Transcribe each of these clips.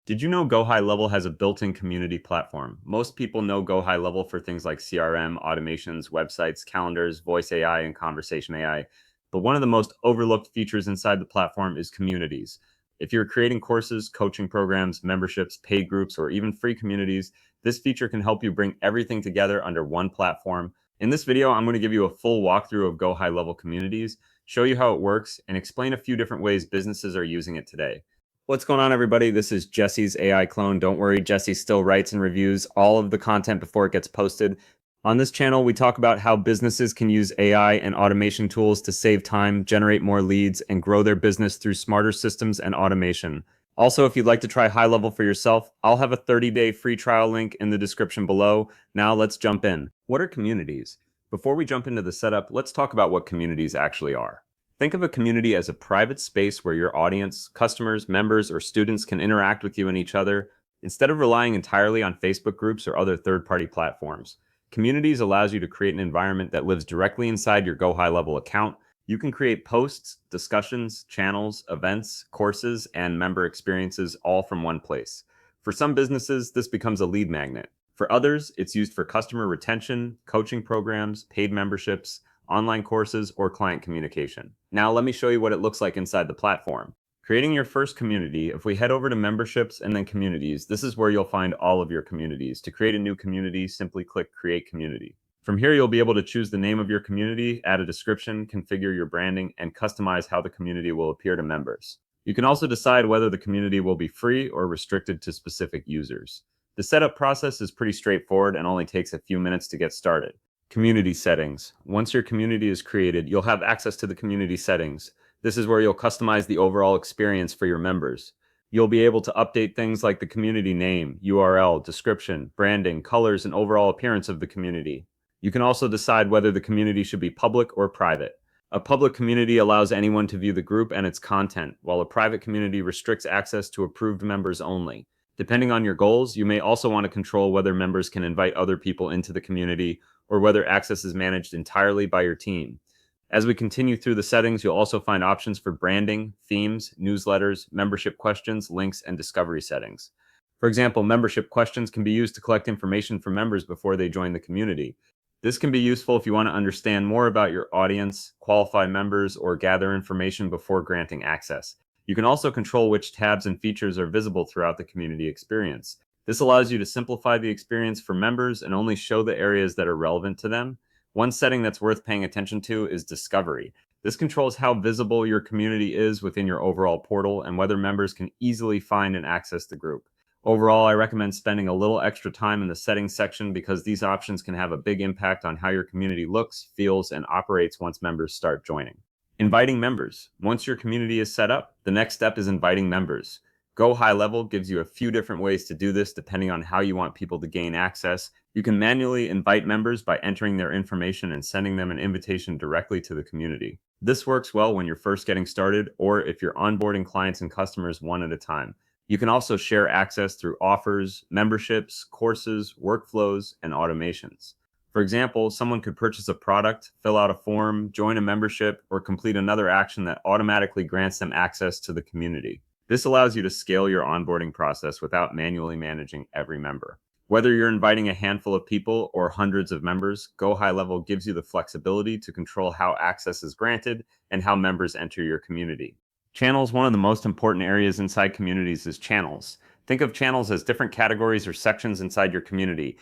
Did you know GoHighLevel has a built-in community platform? Most people know GoHighLevel for things like CRM, automations, websites, calendars, voice AI, and conversation AI. But one of the most overlooked features inside the platform is communities. If you're creating courses, coaching programs, memberships, paid groups, or even free communities, this feature can help you bring everything together under one platform. In this video, I'm going to give you a full walkthrough of GoHighLevel Communities, show you how it works, and explain a few different ways businesses are using it today. What's going on, everybody? This is Jesse's AI clone. Don't worry, Jesse still writes and reviews all of the content before it gets posted. On this channel, we talk about how businesses can use AI and automation tools to save time, generate more leads, and grow their business through smarter systems and automation. Also, if you'd like to try HighLevel for yourself, I'll have a 30-day free trial link in the description below. Now let's jump in. What are communities? Before we jump into the setup, let's talk about what communities actually are. Think of a community as a private space where your audience, customers, members, or students can interact with you and each other instead of relying entirely on Facebook groups or other third-party platforms. Communities allows you to create an environment that lives directly inside your GoHighLevel account. You can create posts, discussions, channels, events, courses, and member experiences all from one place. For some businesses, this becomes a lead magnet. For others, it's used for customer retention, coaching programs, paid memberships, online courses, or client communication. Now let me show you what it looks like inside the platform. Creating your first community, if we head over to memberships and then communities, this is where you'll find all of your communities. To create a new community, simply click Create Community. From here, you'll be able to choose the name of your community, add a description, configure your branding, and customize how the community will appear to members. You can also decide whether the community will be free or restricted to specific users. The setup process is pretty straightforward and only takes a few minutes to get started. Community settings. Once your community is created, you'll have access to the community settings. This is where you'll customize the overall experience for your members. You'll be able to update things like the community name, URL, description, branding, colors, and overall appearance of the community. You can also decide whether the community should be public or private. A public community allows anyone to view the group and its content, while a private community restricts access to approved members only. Depending on your goals, you may also want to control whether members can invite other people into the community or whether access is managed entirely by your team. As we continue through the settings, you'll also find options for branding, themes, newsletters, membership questions, links, and discovery settings. For example, membership questions can be used to collect information from members before they join the community. This can be useful if you want to understand more about your audience, qualify members, or gather information before granting access. You can also control which tabs and features are visible throughout the community experience. This allows you to simplify the experience for members and only show the areas that are relevant to them. One setting that's worth paying attention to is discovery. This controls how visible your community is within your overall portal and whether members can easily find and access the group. Overall, I recommend spending a little extra time in the settings section because these options can have a big impact on how your community looks, feels, and operates once members start joining. Inviting members. Once your community is set up, the next step is inviting members. GoHighLevel gives you a few different ways to do this depending on how you want people to gain access. You can manually invite members by entering their information and sending them an invitation directly to the community. This works well when you're first getting started or if you're onboarding clients and customers one at a time. You can also share access through offers, memberships, courses, workflows, and automations. For example, someone could purchase a product, fill out a form, join a membership, or complete another action that automatically grants them access to the community. This allows you to scale your onboarding process without manually managing every member. Whether you're inviting a handful of people or hundreds of members, GoHighLevel gives you the flexibility to control how access is granted and how members enter your community. Channels. One of the most important areas inside communities is channels. Think of channels as different categories or sections inside your community.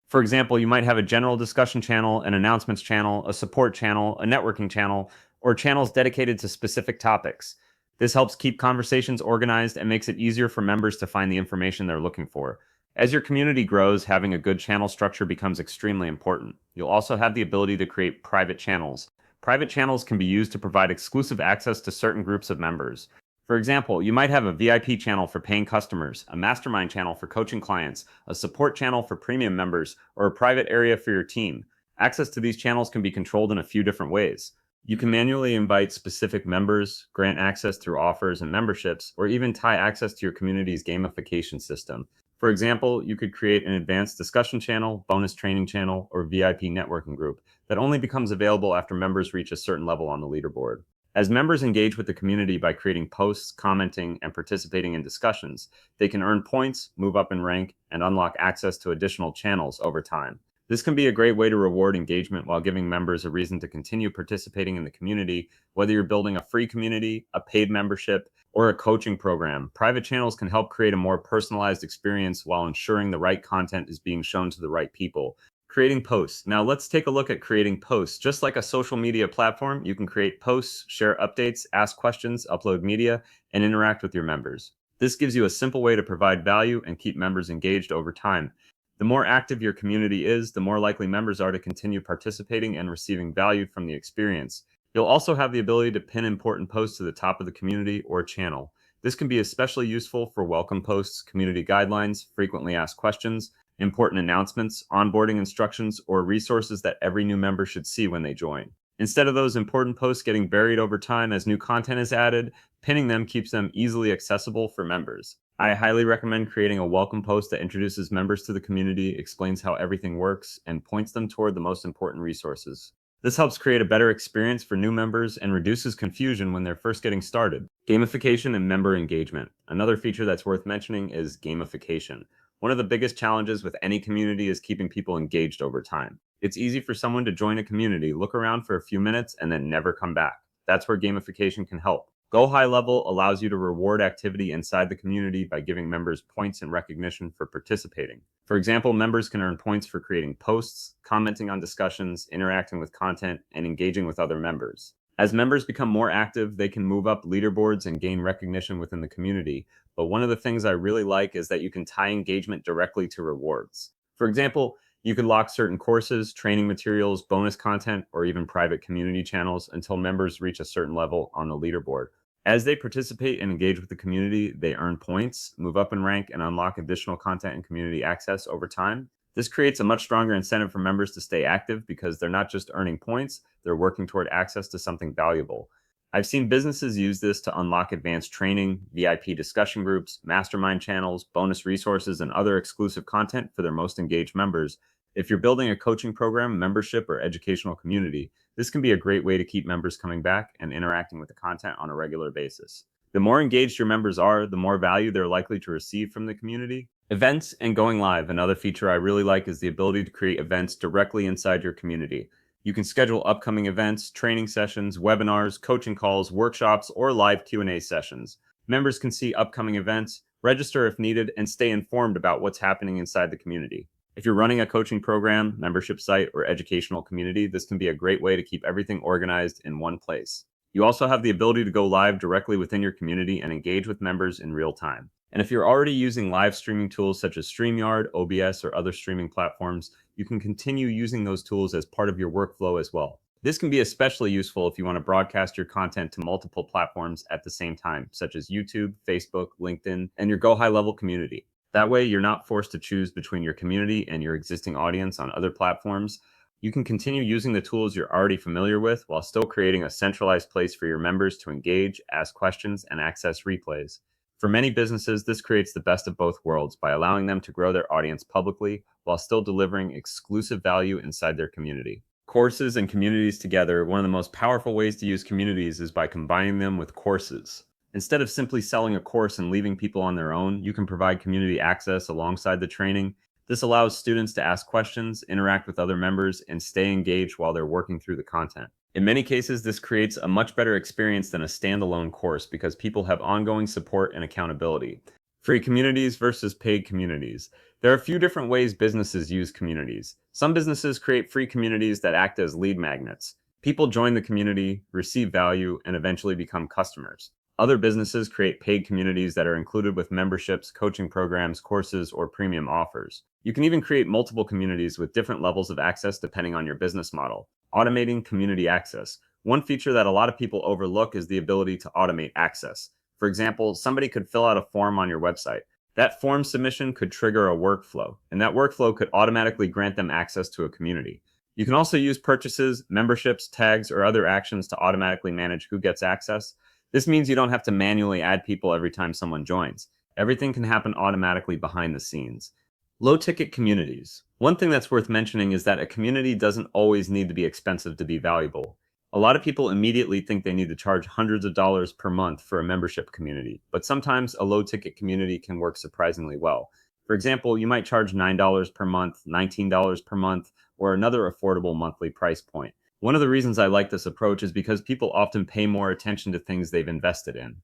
For example, you might have a general discussion channel, an announcements channel, a support channel, a networking channel, or channels dedicated to specific topics. This helps keep conversations organized and makes it easier for members to find the information they're looking for. As your community grows, having a good channel structure becomes extremely important. You'll also have the ability to create private channels. Private channels can be used to provide exclusive access to certain groups of members. For example, you might have a VIP channel for paying customers, a mastermind channel for coaching clients, a support channel for premium members, or a private area for your team. Access to these channels can be controlled in a few different ways. You can manually invite specific members, grant access through offers and memberships, or even tie access to your community's gamification system. For example, you could create an advanced discussion channel, bonus training channel, or VIP networking group that only becomes available after members reach a certain level on the leaderboard. As members engage with the community by creating posts, commenting, and participating in discussions, they can earn points, move up in rank, and unlock access to additional channels over time. This can be a great way to reward engagement while giving members a reason to continue participating in the community. Whether you're building a free community, a paid membership, or a coaching program, private channels can help create a more personalized experience while ensuring the right content is being shown to the right people. Creating posts. Now let's take a look at creating posts. Just like a social media platform, you can create posts, share updates, ask questions, upload media, and interact with your members. This gives you a simple way to provide value and keep members engaged over time. The more active your community is, the more likely members are to continue participating and receiving value from the experience. You'll also have the ability to pin important posts to the top of the community or channel. This can be especially useful for welcome posts, community guidelines, frequently asked questions, important announcements, onboarding instructions, or resources that every new member should see when they join. Instead of those important posts getting buried over time as new content is added, pinning them keeps them easily accessible for members. I highly recommend creating a welcome post that introduces members to the community, explains how everything works, and points them toward the most important resources. This helps create a better experience for new members and reduces confusion when they're first getting started. Gamification and member engagement. Another feature that's worth mentioning is gamification. One of the biggest challenges with any community is keeping people engaged over time. It's easy for someone to join a community, look around for a few minutes, and then never come back. That's where gamification can help. Go High Level allows you to reward activity inside the community by giving members points and recognition for participating. For example, members can earn points for creating posts, commenting on discussions, interacting with content, and engaging with other members. As members become more active, they can move up leaderboards and gain recognition within the community. But one of the things I really like is that you can tie engagement directly to rewards. For example, you can lock certain courses, training materials, bonus content, or even private community channels until members reach a certain level on the leaderboard. As they participate and engage with the community, they earn points, move up in rank, and unlock additional content and community access over time. This creates a much stronger incentive for members to stay active because they're not just earning points, they're working toward access to something valuable. I've seen businesses use this to unlock advanced training, VIP discussion groups, mastermind channels, bonus resources, and other exclusive content for their most engaged members. If you're building a coaching program, membership, or educational community, this can be a great way to keep members coming back and interacting with the content on a regular basis. The more engaged your members are, the more value they're likely to receive from the community. Events and going live. Another feature I really like is the ability to create events directly inside your community. You can schedule upcoming events, training sessions, webinars, coaching calls, workshops, or live Q&A sessions. Members can see upcoming events, register if needed, and stay informed about what's happening inside the community. If you're running a coaching program, membership site, or educational community, this can be a great way to keep everything organized in one place. You also have the ability to go live directly within your community and engage with members in real time. And if you're already using live streaming tools such as StreamYard, OBS, or other streaming platforms, you can continue using those tools as part of your workflow as well. This can be especially useful if you want to broadcast your content to multiple platforms at the same time, such as YouTube, Facebook, LinkedIn, and your GoHighLevel community. That way, you're not forced to choose between your community and your existing audience on other platforms. You can continue using the tools you're already familiar with while still creating a centralized place for your members to engage, ask questions, and access replays. For many businesses, this creates the best of both worlds by allowing them to grow their audience publicly while still delivering exclusive value inside their community. Courses and communities together. One of the most powerful ways to use communities is by combining them with courses. Instead of simply selling a course and leaving people on their own, you can provide community access alongside the training. This allows students to ask questions, interact with other members, and stay engaged while they're working through the content. In many cases, this creates a much better experience than a standalone course because people have ongoing support and accountability. Free communities versus paid communities. There are a few different ways businesses use communities. Some businesses create free communities that act as lead magnets. People join the community, receive value, and eventually become customers. Other businesses create paid communities that are included with memberships, coaching programs, courses, or premium offers. You can even create multiple communities with different levels of access depending on your business model. Automating community access. One feature that a lot of people overlook is the ability to automate access. For example, somebody could fill out a form on your website. That form submission could trigger a workflow, and that workflow could automatically grant them access to a community. You can also use purchases, memberships, tags, or other actions to automatically manage who gets access. This means you don't have to manually add people every time someone joins. Everything can happen automatically behind the scenes. Low-ticket communities. One thing that's worth mentioning is that a community doesn't always need to be expensive to be valuable. A lot of people immediately think they need to charge hundreds of dollars per month for a membership community, but sometimes a low ticket community can work surprisingly well. For example, you might charge $9 per month, $19 per month, or another affordable monthly price point. One of the reasons I like this approach is because people often pay more attention to things they've invested in.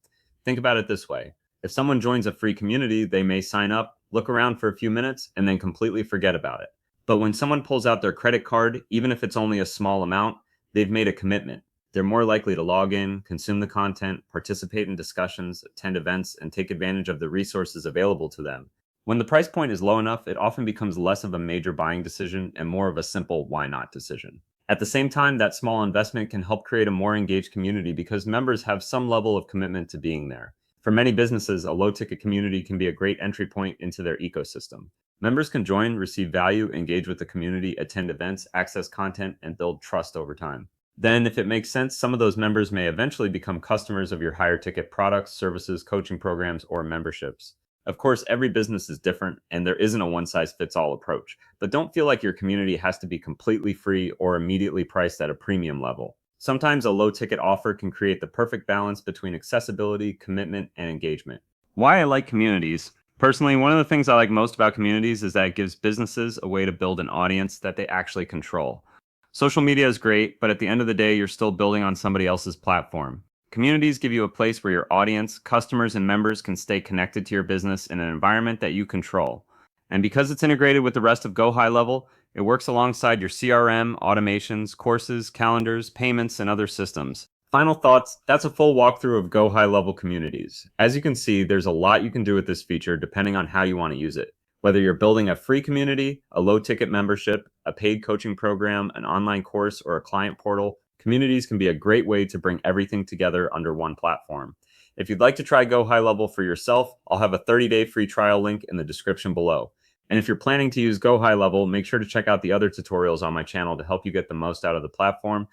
Think about it this way: if someone joins a free community, they may sign up, look around for a few minutes, and then completely forget about it. But when someone pulls out their credit card, even if it's only a small amount, they've made a commitment. They're more likely to log in, consume the content, participate in discussions, attend events, and take advantage of the resources available to them. When the price point is low enough, it often becomes less of a major buying decision and more of a simple why not decision. At the same time, that small investment can help create a more engaged community because members have some level of commitment to being there. For many businesses, a low ticket community can be a great entry point into their ecosystem. Members can join, receive value, engage with the community, attend events, access content, and build trust over time. Then, if it makes sense, some of those members may eventually become customers of your higher ticket products, services, coaching programs, or memberships. Of course, every business is different, and there isn't a one size fits all approach. But don't feel like your community has to be completely free or immediately priced at a premium level. Sometimes a low ticket offer can create the perfect balance between accessibility, commitment, and engagement. Why I like communities. Personally, one of the things I like most about communities is that it gives businesses a way to build an audience that they actually control. Social media is great, but at the end of the day, you're still building on somebody else's platform. Communities give you a place where your audience, customers, and members can stay connected to your business in an environment that you control. And because it's integrated with the rest of Go High Level, it works alongside your CRM, automations, courses, calendars, payments, and other systems. Final thoughts: that's a full walkthrough of Go High Level Communities. As you can see, there's a lot you can do with this feature depending on how you want to use it. Whether you're building a free community, a low ticket membership, a paid coaching program, an online course, or a client portal, communities can be a great way to bring everything together under one platform. If you'd like to try Go High Level for yourself, I'll have a 30-day free trial link in the description below. And if you're planning to use Go High Level, make sure to check out the other tutorials on my channel to help you get the most out of the platform.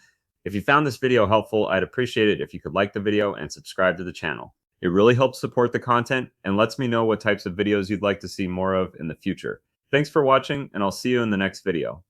If you found this video helpful, I'd appreciate it if you could like the video and subscribe to the channel. It really helps support the content and lets me know what types of videos you'd like to see more of in the future. Thanks for watching, and I'll see you in the next video.